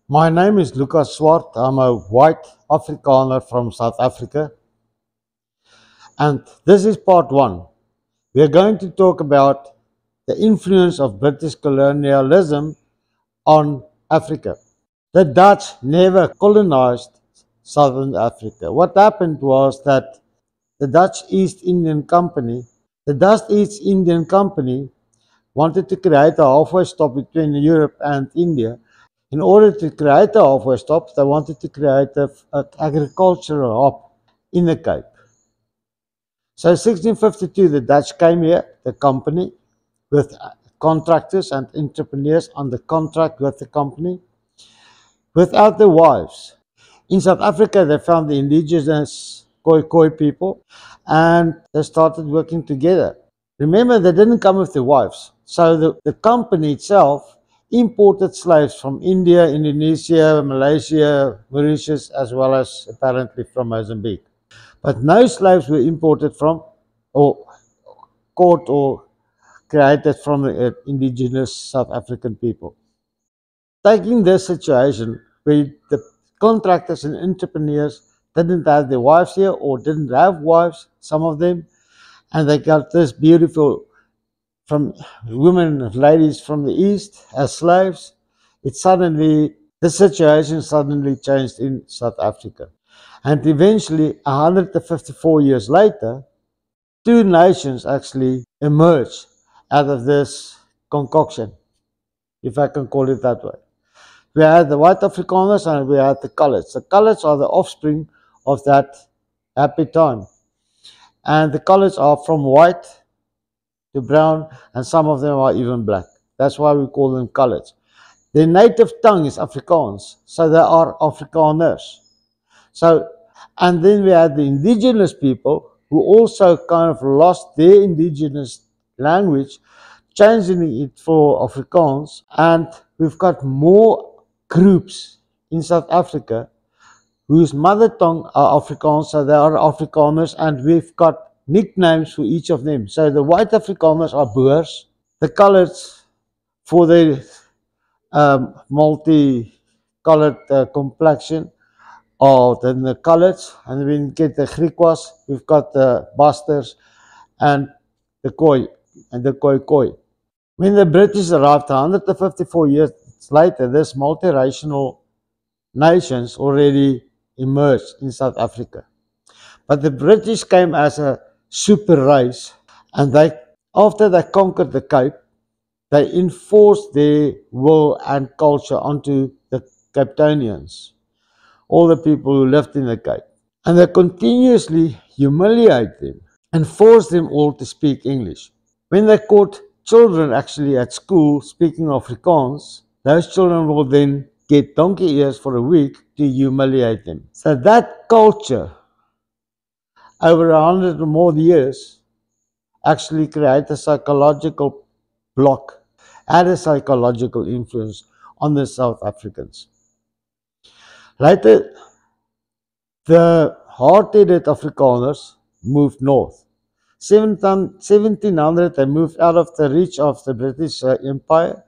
My name is Lucas Swart. I'm a white Afrikaner from South Africa, and this is part one. We are going to talk about the influence of British colonialism on Africa. The Dutch never colonized Southern Africa. What happened was that the Dutch East Indian Company, the Dutch East Indian Company wanted to create a halfway stop between Europe and India. In order to create a halfway stop, they wanted to create an agricultural hub in the Cape. So in 1652, the Dutch came here, the company, with contractors and entrepreneurs on the contract with the company, without the wives. In South Africa, they found the indigenous Khoi people, and they started working together. Remember, they didn't come with their wives. So the company itself imported slaves from India, Indonesia, Malaysia, Mauritius, as well as apparently from Mozambique. But no slaves were imported from or caught or created from the indigenous South African people. Taking this situation where the contractors and entrepreneurs didn't have their wives here or didn't have wives, some of them, and they got this beautiful from women and ladies from the east as slaves, the situation suddenly changed in South Africa. And eventually, 154 years later, two nations actually emerged out of this concoction, if I can call it that way. We had the white Afrikaners and we had the colours. The colours are the offspring of that happy time. And the colours are from white to brown, and some of them are even black. That's why we call them colours. Their native tongue is Afrikaans, so they are Afrikaners. So, and then we had the indigenous people who also kind of lost their indigenous language, changing it for Afrikaans, and we've got more groups in South Africa whose mother tongue are Afrikaans, so they are Afrikaners, and we've got nicknames for each of them. So the white Afrikaners are Boers, the colours for their multi-colored complexion are then the colours, and when we get the Griquas, we've got the Basters and the Khoi and the Khoi. When the British arrived 154 years later, this multiracial nations already emerged in South Africa. But the British came as a super race, and after they conquered the Cape, they enforced their will and culture onto the Capetonians, all the people who lived in the Cape. And they continuously humiliate them and force them all to speak English. When they caught children actually at school speaking Afrikaans, those children will then get donkey ears for a week to humiliate them. So that culture, over 100 or more years, actually created a psychological block, had a psychological influence on the South Africans. Later, the hard-headed Afrikaners moved north. 1700, they moved out of the reach of the British Empire,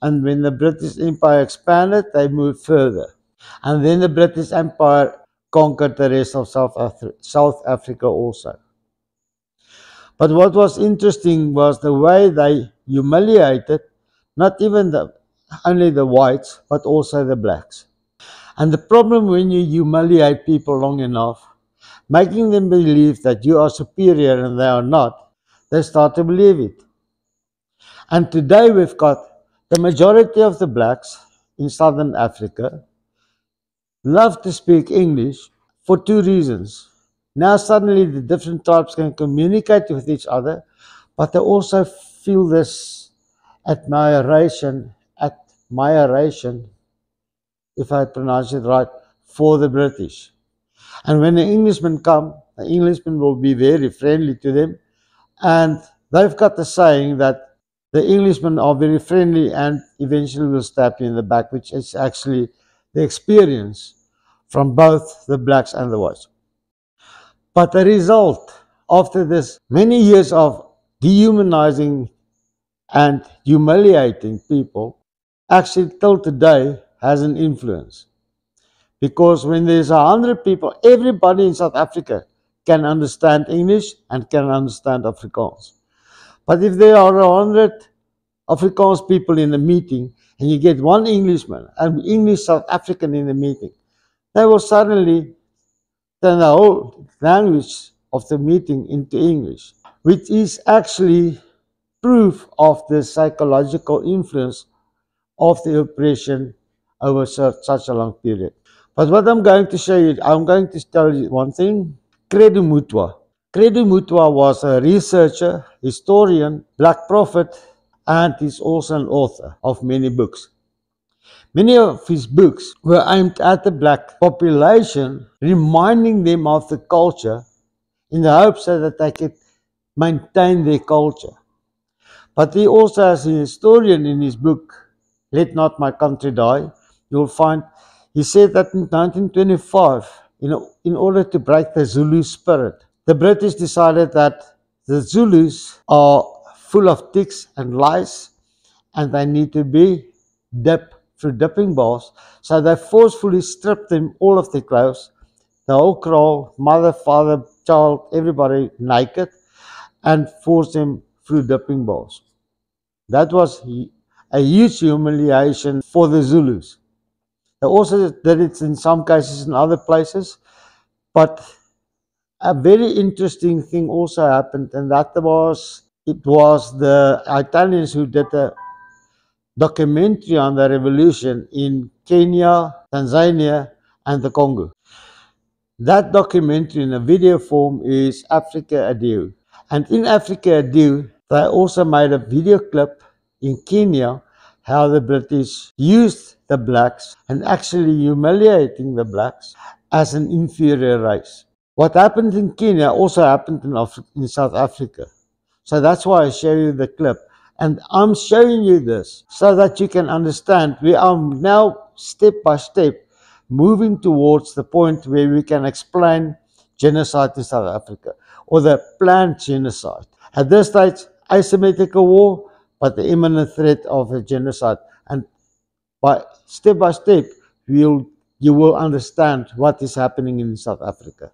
and when the British Empire expanded, they moved further. And then the British Empire conquered the rest of South Africa also. But what was interesting was the way they humiliated not even only the whites, but also the blacks. And the problem when you humiliate people long enough, making them believe that you are superior and they are not, they start to believe it. And today we've got the majority of the blacks in Southern Africa love to speak English for two reasons. Now suddenly the different tribes can communicate with each other, but they also feel this admiration, if I pronounce it right, for the British. And when the Englishmen come, the Englishmen will be very friendly to them. And they've got the saying that the Englishmen are very friendly and eventually will stab you in the back, which is actually the experience from both the blacks and the whites. But the result after this many years of dehumanizing and humiliating people, actually till today has an influence. Because when there's 100 people, everybody in South Africa can understand English and can understand Afrikaans. But if there are 100 Afrikaans people in a meeting and you get one Englishman, an English South African in the meeting, they will suddenly turn the whole language of the meeting into English, which is actually proof of the psychological influence of the oppression over such a long period. But what I'm going to show you, I'm going to tell you one thing. Credo Mutwa. Credo Mutwa was a researcher, historian, black prophet, and he's also an author of many books. Many of his books were aimed at the black population, reminding them of the culture in the hopes that they could maintain their culture. But he also, as a historian in his book, Let Not My Country Die, you'll find he said that in 1925, in order to break the Zulu spirit, the British decided that the Zulus are full of ticks and lies and they need to be dipped through dipping balls. So they forcefully stripped them all of their clothes, the whole crowd, mother, father, child, everybody naked, and forced them through dipping balls. That was a huge humiliation for the Zulus. They also did it in some cases in other places, but a very interesting thing also happened, and it was the Italians who did a documentary on the revolution in Kenya, Tanzania, and the Congo. That documentary in a video form is Africa Adieu. And in Africa Adieu, they also made a video clip in Kenya how the British used the blacks and actually humiliating the blacks as an inferior race. What happened in Kenya also happened in South Africa. So that's why I show you the clip. And I'm showing you this so that you can understand we are now step by step moving towards the point where we can explain genocide in South Africa or the planned genocide. At this stage, asymmetrical war, but the imminent threat of a genocide. And by step, you will understand what is happening in South Africa.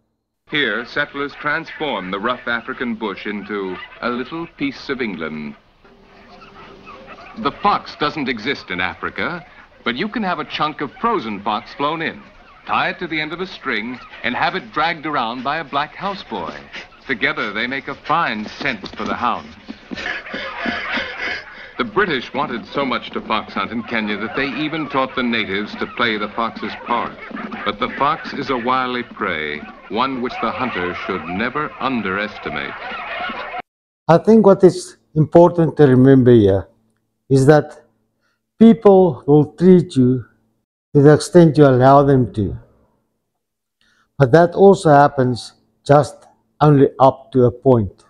Here, settlers transform the rough African bush into a little piece of England. The fox doesn't exist in Africa, but you can have a chunk of frozen fox flown in, tie it to the end of a string, and have it dragged around by a black houseboy. Together, they make a fine scent for the hounds. The British wanted so much to fox hunt in Kenya that they even taught the natives to play the fox's part. But the fox is a wily prey, one which the hunter should never underestimate. I think what is important to remember here is that people will treat you to the extent you allow them to. But that also happens just only up to a point.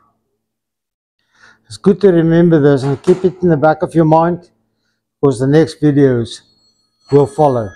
It's good to remember this and keep it in the back of your mind because the next videos will follow.